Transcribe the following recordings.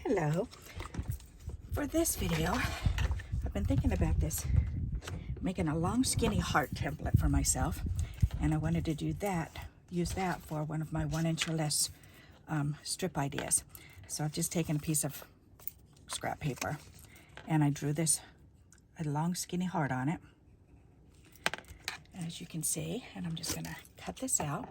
Hello. For this video, I've been thinking about this, making a long skinny heart template for myself, and I wanted to do that, use that for one of my 1-inch or less strip ideas. So I've just taken a piece of scrap paper and I drew this a long skinny heart on it, as you can see, and I'm just going to cut this out.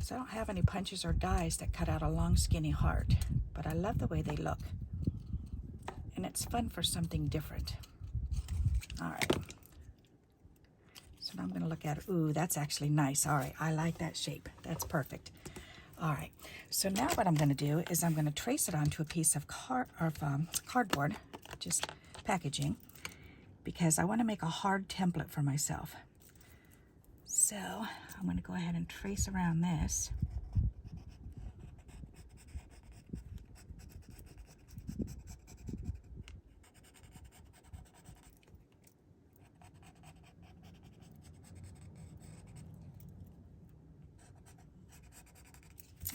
So I don't have any punches or dies that cut out a long skinny heart, but I love the way they look, and it's fun for something different. All right, so now I'm going to look at it. Ooh, that's actually nice. All right, I like that shape. That's perfect. All right, so now what I'm going to do is I'm going to trace it onto a piece of cardboard, just packaging, because I want to make a hard template for myself. So I'm going to go ahead and trace around this.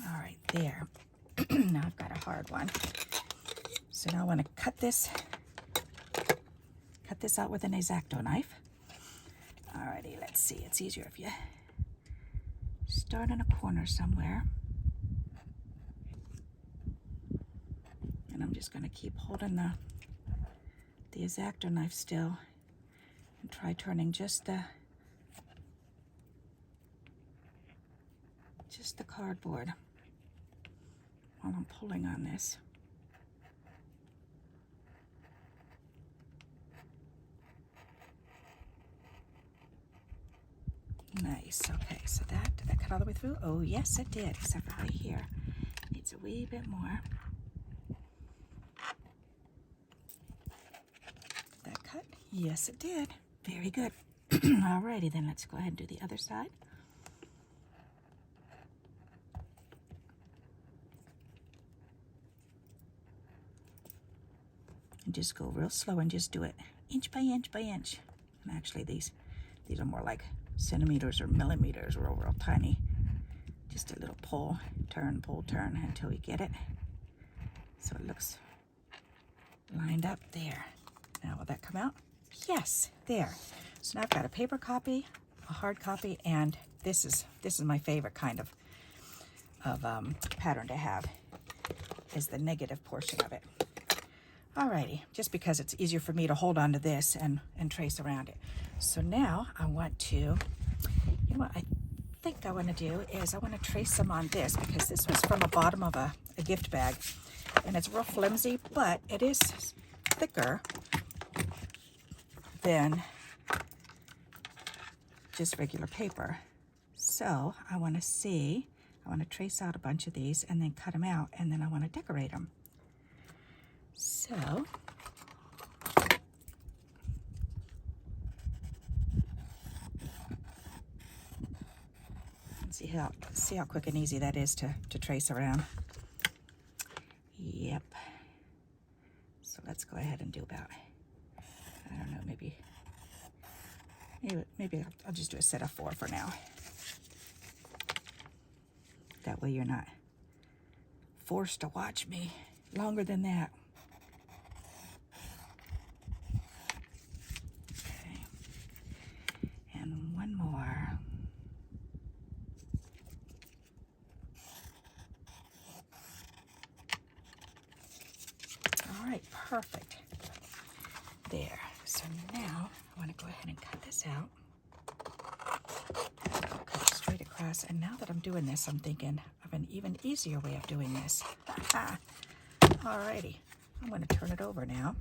All right, there. Now I've got a hard one. So now I want to cut this out with an X-Acto knife. Alrighty, let's see. It's easier if you start in a corner somewhere. And I'm just going to keep holding the X-Acto knife still and try turning just the cardboard while I'm pulling on this. Nice. Okay, so did that cut all the way through? Oh, yes, it did, except for right here. Needs a wee bit more. Did that cut? Yes, it did. Very good. Alrighty, then let's go ahead and do the other side. And just go real slow and just do it inch by inch by inch. And actually, these are more like centimeters or millimeters, real tiny. Just a little pull, turn, until we get it. So it looks lined up there. Now will that come out? Yes, there. So now I've got a paper copy, a hard copy, and this is my favorite kind of pattern to have, is the negative portion of it. Alrighty, just because it's easier for me to hold on to this and trace around it. So now I want to, you know what I think I want to do is I want to trace some on this, because this was from the bottom of a gift bag, and it's real flimsy, but it is thicker than just regular paper. So I want to trace out a bunch of these and then cut them out, and then I want to decorate them. So see how quick and easy that is to trace around. Yep. So let's go ahead and do about, I don't know, maybe I'll just do a set of 4 for now. That way you're not forced to watch me longer than that. Okay. And one more. All right, perfect. There. So now I want to go ahead and cut this out. Cut it straight across. And now that I'm doing this, I'm thinking of an even easier way of doing this. Alrighty, I'm going to turn it over now.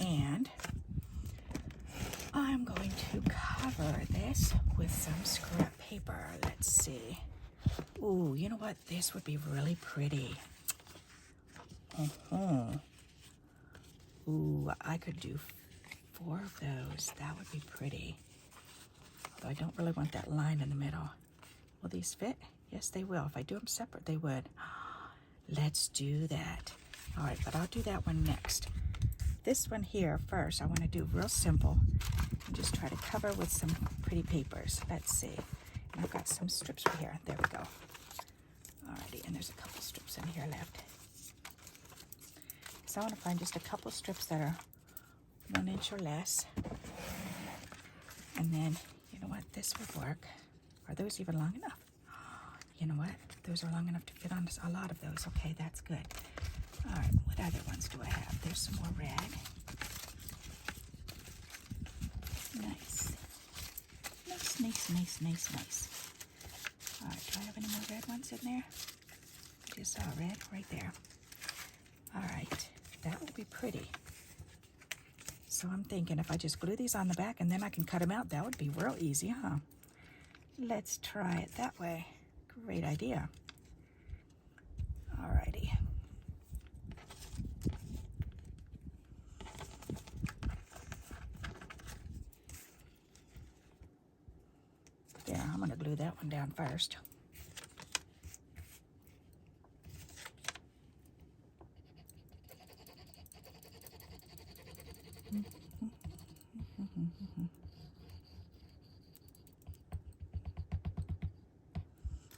And I'm going to cover this with some scrap paper. Let's see. Ooh, you know what? This would be really pretty. Ooh, I could do 4 of those. That would be pretty. Although I don't really want that line in the middle. Will these fit? Yes, they will. If I do them separate, they would. Let's do that. All right, but I'll do that one next. This one here first, I want to do real simple and just try to cover with some pretty papers. Let's see. And I've got some strips right here. There we go. Alrighty, and there's a couple strips in here left. So I want to find just a couple strips that are 1 inch or less. And then, you know what, this would work. Are those even long enough? You know what, those are long enough to fit on a lot of those. Okay, that's good. All right, what other ones do I have? There's some more red. Nice. Nice, nice, nice, nice, nice. All right, do I have any more red ones in there? I just saw red right there. All right, that will be pretty. So I'm thinking if I just glue these on the back and then I can cut them out, that would be real easy, huh? Let's try it that way. Great idea. Alrighty. There, I'm gonna glue that one down first.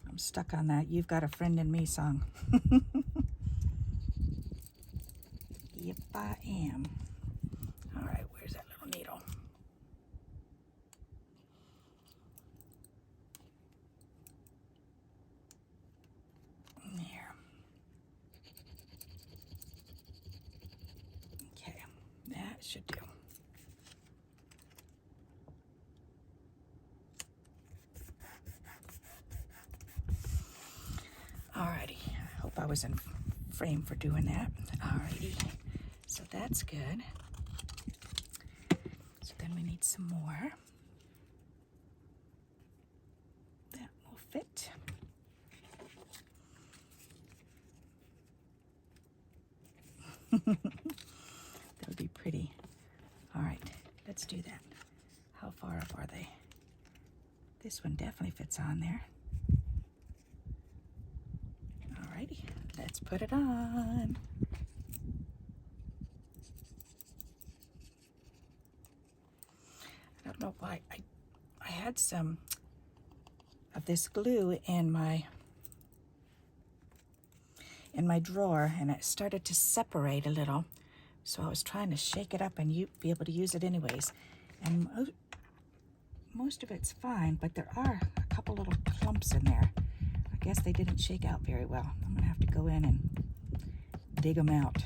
I'm stuck on that "You've Got a Friend in Me" song. Yep, I am. All right, where's that little needle? There. Okay, that should do. Alrighty, I hope I was in frame for doing that. Alrighty, so that's good. So then we need some more. That will fit. That would be pretty. All right, let's do that. How far up are they? This one definitely fits on there. Alrighty, let's put it on. I don't know why I had some of this glue in my drawer and it started to separate a little, so I was trying to shake it up and be able to use it anyways, and most of it's fine, but there are a couple little clumps in there. I guess they didn't shake out very well. I'm gonna have to go in and dig them out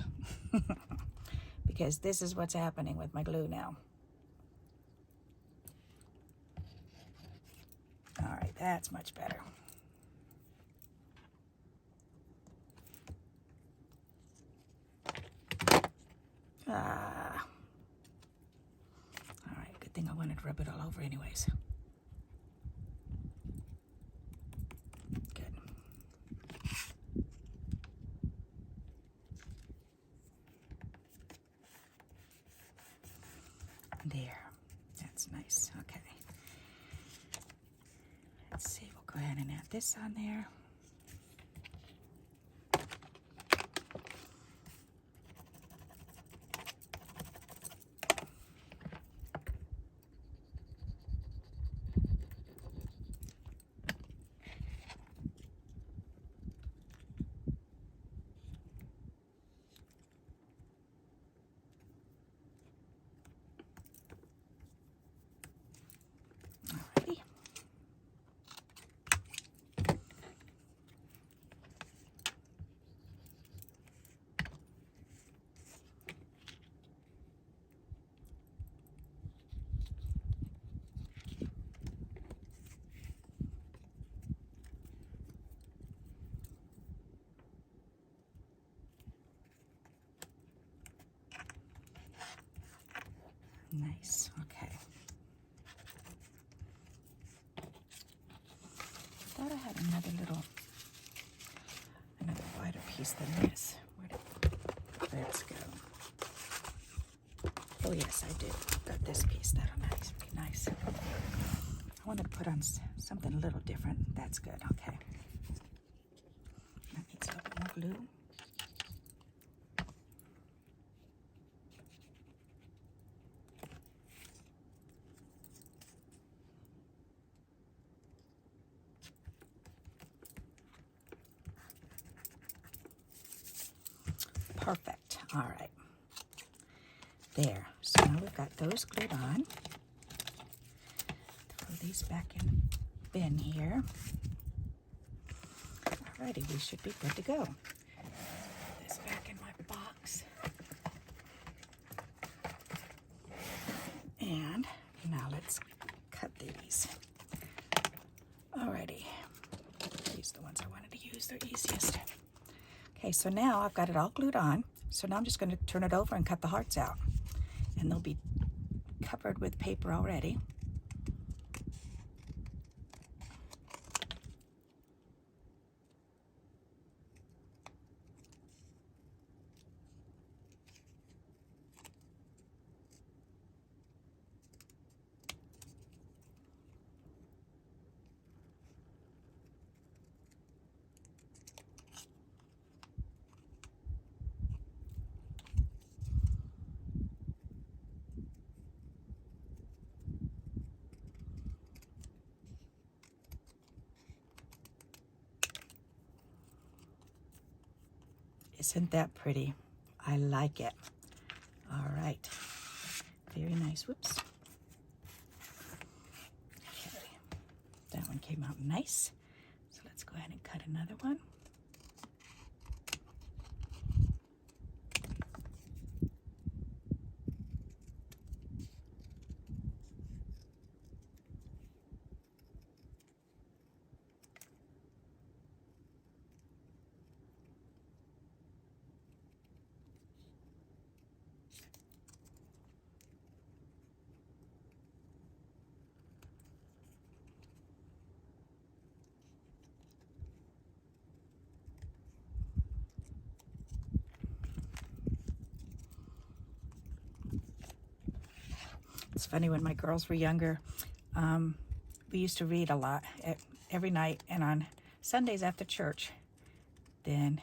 because this is what's happening with my glue now. All right, that's much better. Ah. All right, good thing I wanted to rub it all over anyways. Good. There, that's nice, okay. Let's see, we'll go ahead and add this on there. Alrighty. Nice, okay. I thought I had another wider piece than this. Let's go. Oh yes, I did. Got this piece. That'll be nice. I wanted to put on something a little different. That's good, okay. That needs a little bit more glue. Perfect. All right. There. So now we've got those glued on. Throw these back in bin here. Alrighty, we should be good to go. Put this back in my box. And now let's cut these. Alrighty. These are the ones I wanted to use. They're easiest. Okay, so now I've got it all glued on. So now I'm just going to turn it over and cut the hearts out. And they'll be covered with paper already. Isn't that pretty? I like it. All right. Very nice. Whoops. Okay. That one came out nice. So let's go ahead and cut another one. It's funny, when my girls were younger, we used to read a lot every night, and on Sundays after church, then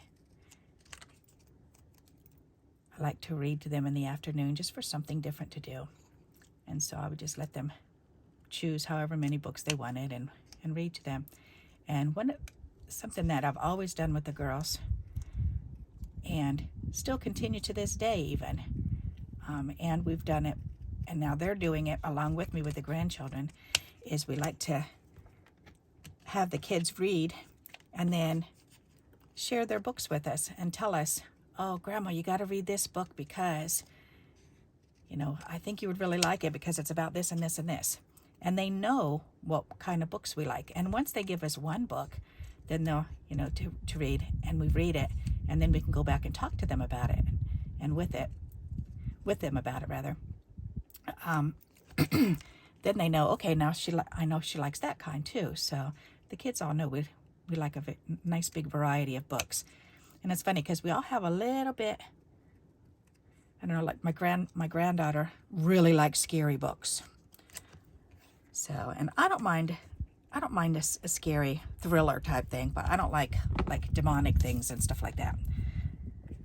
I like to read to them in the afternoon just for something different to do. And so I would just let them choose however many books they wanted and read to them. And something that I've always done with the girls, and still continue to this day even, and we've done it, and now they're doing it along with me with the grandchildren, is we like to have the kids read and then share their books with us and tell us, oh, Grandma, you got to read this book because, you know, I think you would really like it because it's about this and this and this. And they know what kind of books we like. And once they give us one book, then they'll, you know, to read, and we read it, and then we can go back and talk to them about it, and with them about it rather. Then they know, okay, now I know she likes that kind too. So the kids all know we like a nice big variety of books. And it's funny because we all have a little bit, I don't know, like my granddaughter really likes scary books. So, and I don't mind a scary thriller type thing, but I don't like demonic things and stuff like that,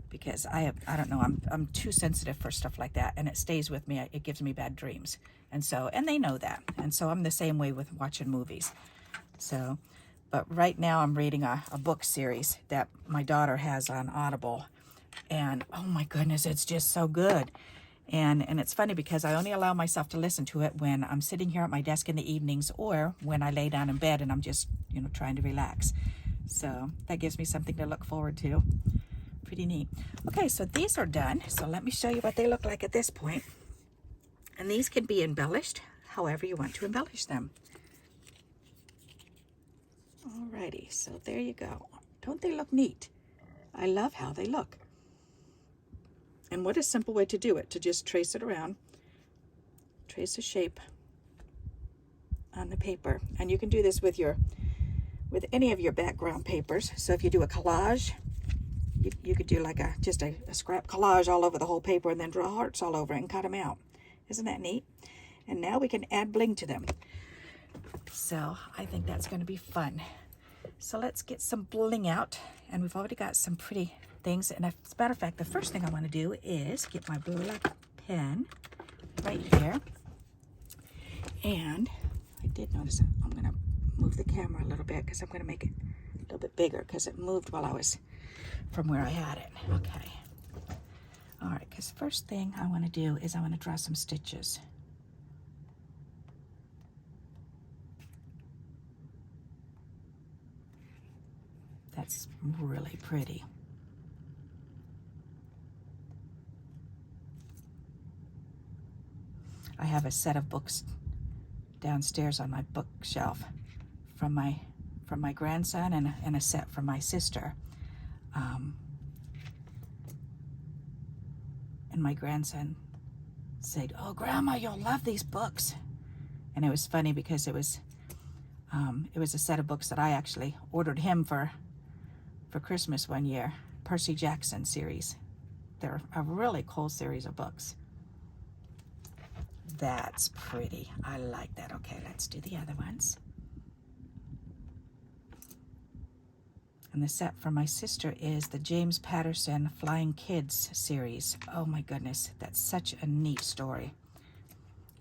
because I don't know, I'm too sensitive for stuff like that, and it stays with me. It gives me bad dreams. And they know that. And so I'm the same way with watching movies. So, but right now I'm reading a book series that my daughter has on Audible, and oh my goodness, it's just so good. And it's funny because I only allow myself to listen to it when I'm sitting here at my desk in the evenings, or when I lay down in bed and I'm just, you know, trying to relax. So that gives me something to look forward to. Pretty neat. Okay, so these are done. So let me show you what they look like at this point. And these can be embellished however you want to embellish them. Alrighty, so there you go. Don't they look neat? I love how they look. And what a simple way to do it, to just trace it around, trace a shape on the paper. And you can do this with any of your background papers. So if you do a collage, you could do like just a scrap collage all over the whole paper, and then draw hearts all over it and cut them out. Isn't that neat? And now we can add bling to them. So I think that's going to be fun. So let's get some bling out. And we've already got some pretty things. And as a matter of fact, the first thing I want to do is get my black pen right here. And I did notice I'm going to move the camera a little bit, because I'm going to make it a little bit bigger, because it moved while I was from where I had it. Okay. All right, because first thing I want to do is I want to draw some stitches. That's really pretty. I have a set of books downstairs on my bookshelf from my grandson, and a set from my sister. And my grandson said, "Oh, Grandma, you'll love these books." And it was funny because it was a set of books that I actually ordered him for Christmas one year, Percy Jackson series. They're a really cool series of books. That's pretty. I like that. Okay, let's do the other ones. And the set from my sister is the James Patterson Flying Kids series. Oh my goodness, that's such a neat story.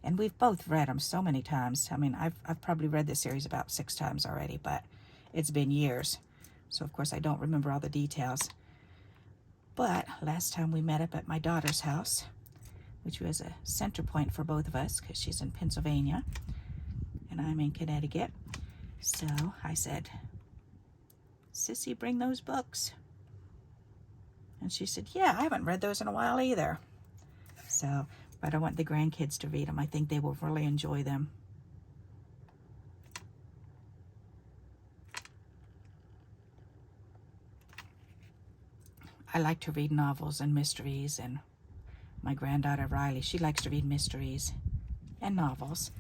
And we've both read them so many times. I mean, I've probably read this series about 6 times already, but it's been years. So of course I don't remember all the details. But last time we met up at my daughter's house, which was a center point for both of us because she's in Pennsylvania and I'm in Connecticut. So I said, "Sissy, bring those books." And she said, "Yeah, I haven't read those in a while either." So, but I want the grandkids to read them. I think they will really enjoy them. I like to read novels and mysteries, and my granddaughter Riley, she likes to read mysteries and novels.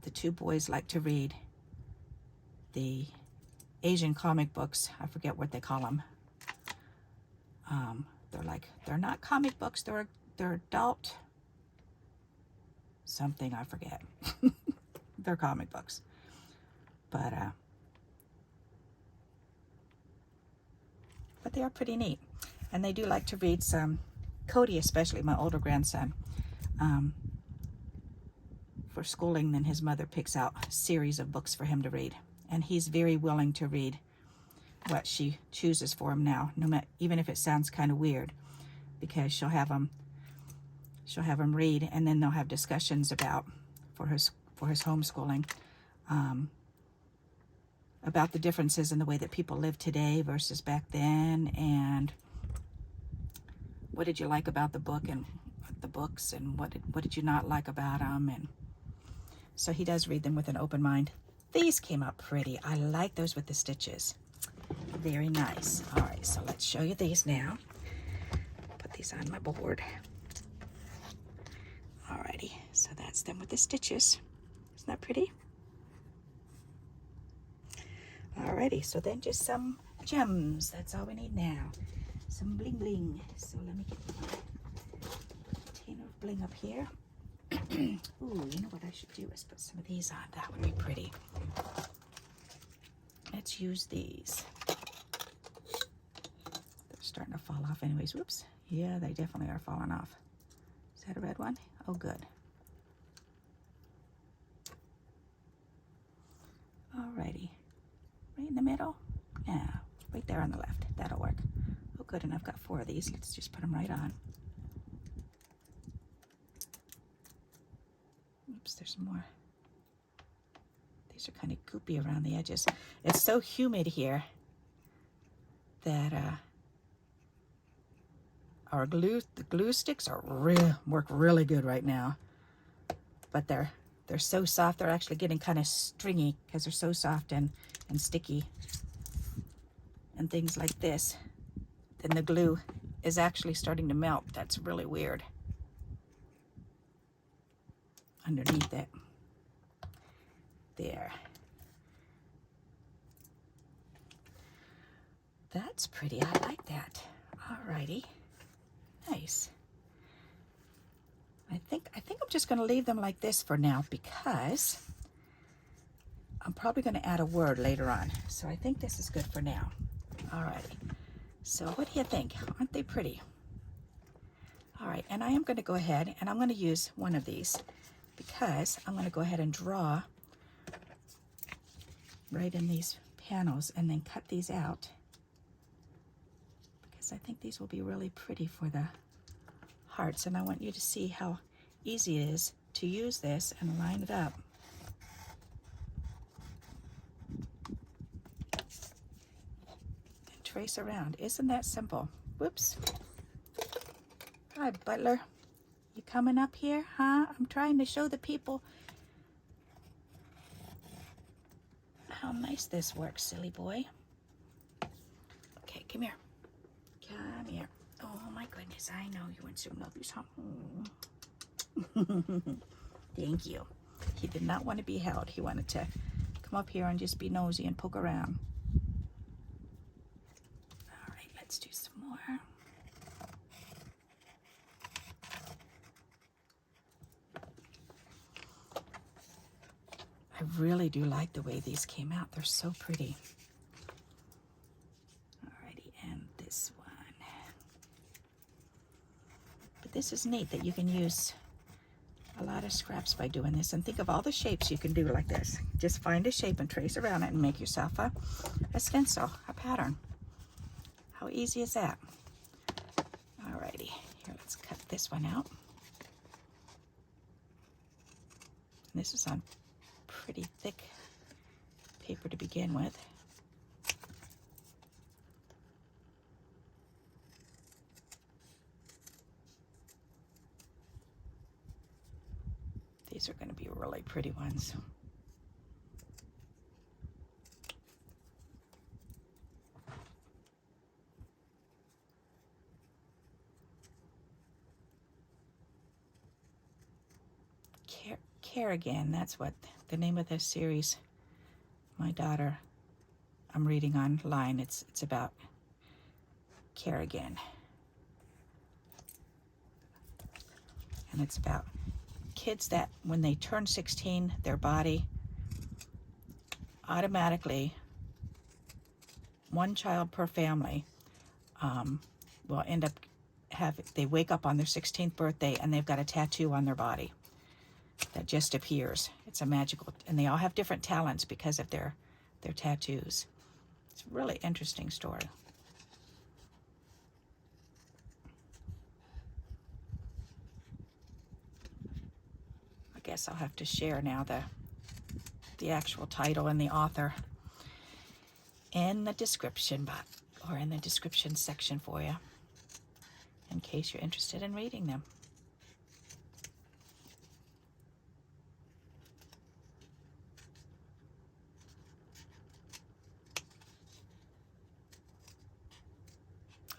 The 2 boys like to read the Asian comic books. I forget what they call them. They're not comic books, they're adult something, I forget. They're comic books. But they are pretty neat. And they do like to read some, Cody especially, my older grandson, for schooling. Then his mother picks out a series of books for him to read. And he's very willing to read what she chooses for him now, no matter, even if it sounds kind of weird, because she'll have him read, and then they'll have discussions about for his homeschooling, about the differences in the way that people live today versus back then, and what did you like about the book and the books, and what did you not like about them. And so he does read them with an open mind. These came out pretty. I like those with the stitches. Very nice. All right, so let's show you these now. Put these on my board. Alrighty, so that's them with the stitches. Isn't that pretty? Alrighty, so then just some gems. That's all we need now. Some bling bling. So let me get my container of bling up here. Ooh, you know what I should do is put some of these on. That would be pretty. Let's use these. They're starting to fall off anyways. Whoops. Yeah, they definitely are falling off. Is that a red one? Oh, good. Alrighty. Right in the middle? Yeah, right there on the left. That'll work. Oh, good, and I've got 4 of these. Let's just put them right on. Oops, there's some more. These are kind of goopy around the edges. It's so humid here that the glue sticks work really good right now. But they're so soft, they're actually getting kind of stringy because they're so soft and sticky and things like this. Then the glue is actually starting to melt. That's really weird underneath it. There. That's pretty. I like that. Alrighty. Nice. I think I'm just going to leave them like this for now because I'm probably going to add a word later on. So I think this is good for now. Alrighty. So what do you think? Aren't they pretty? Alright, and I am going to go ahead and I'm going to use one of these because I'm going to go ahead and draw right in these panels and then cut these out because I think these will be really pretty for the hearts, and I want you to see how easy it is to use this and line it up. And trace around. Isn't that simple? Whoops. Hi, Butler. You coming up here, huh? I'm trying to show the people how nice this works, silly boy. Okay, come here. Come here. Oh my goodness, I know you want some nubbies, huh? Thank you. He did not want to be held. He wanted to come up here and just be nosy and poke around. All right, let's do some more. I really do like the way these came out. They're so pretty. Alrighty, and this one. But this is neat that you can use a lot of scraps by doing this, and think of all the shapes you can do like this. Just find a shape and trace around it and make yourself a stencil, a pattern. How easy is that? Alrighty, here, let's cut this one out. And this is on pretty thick paper to begin with. These are going to be really pretty ones. Care Again, that's what the name of this series. My daughter, I'm reading online. It's about Care Again. And it's about kids that when they turn 16, their body automatically, one child per family, will end up they wake up on their 16th birthday and they've got a tattoo on their body that just appears. It's a magical, and they all have different talents because of their tattoos. It's a really interesting story. I guess I'll have to share now the actual title and the author in the description box, or in the description section for you, in case you're interested in reading them.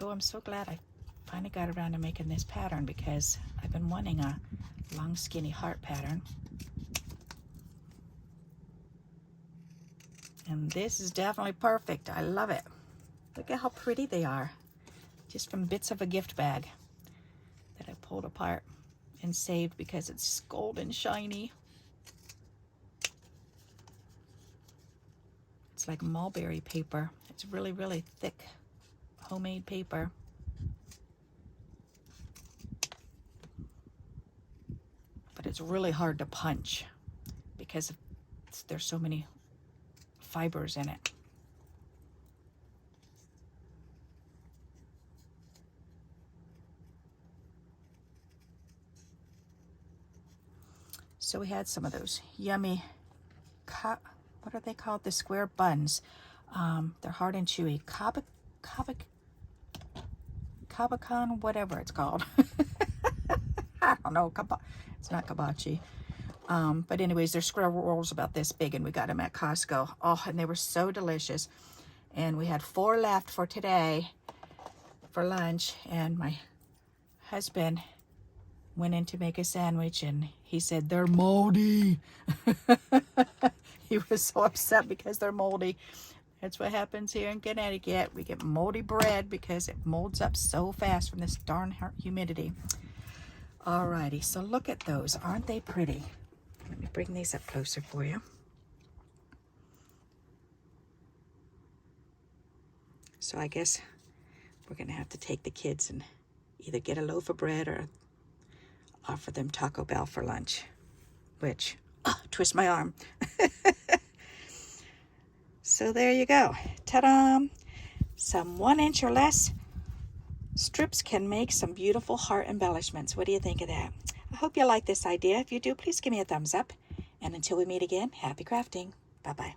Oh, I'm so glad I finally got around to making this pattern, because I've been wanting a long skinny heart pattern. And this is definitely perfect. I love it. Look at how pretty they are. Just from bits of a gift bag that I pulled apart and saved because it's golden shiny. It's like mulberry paper. It's really, really thick homemade paper. But it's really hard to punch because there's so many fibers in it. So we had some of those yummy, what are they called? The square buns. They're hard and chewy. Kabakon, whatever it's called. I don't know. It's not kabachi. But anyways, they're square rolls about this big, and we got them at Costco. Oh, and they were so delicious. And we had 4 left for today for lunch, and my husband went in to make a sandwich, and he said, they're moldy. He was so upset because they're moldy. That's what happens here in Connecticut. We get moldy bread because it molds up so fast from this darn humidity. Alrighty, so look at those. Aren't they pretty? Let me bring these up closer for you. So I guess we're going to have to take the kids and either get a loaf of bread or offer them Taco Bell for lunch, which, twist my arm. So there you go. Ta-da! Some 1 inch or less strips can make some beautiful heart embellishments. What do you think of that? I hope you like this idea. If you do, please give me a thumbs up. And until we meet again, happy crafting. Bye-bye.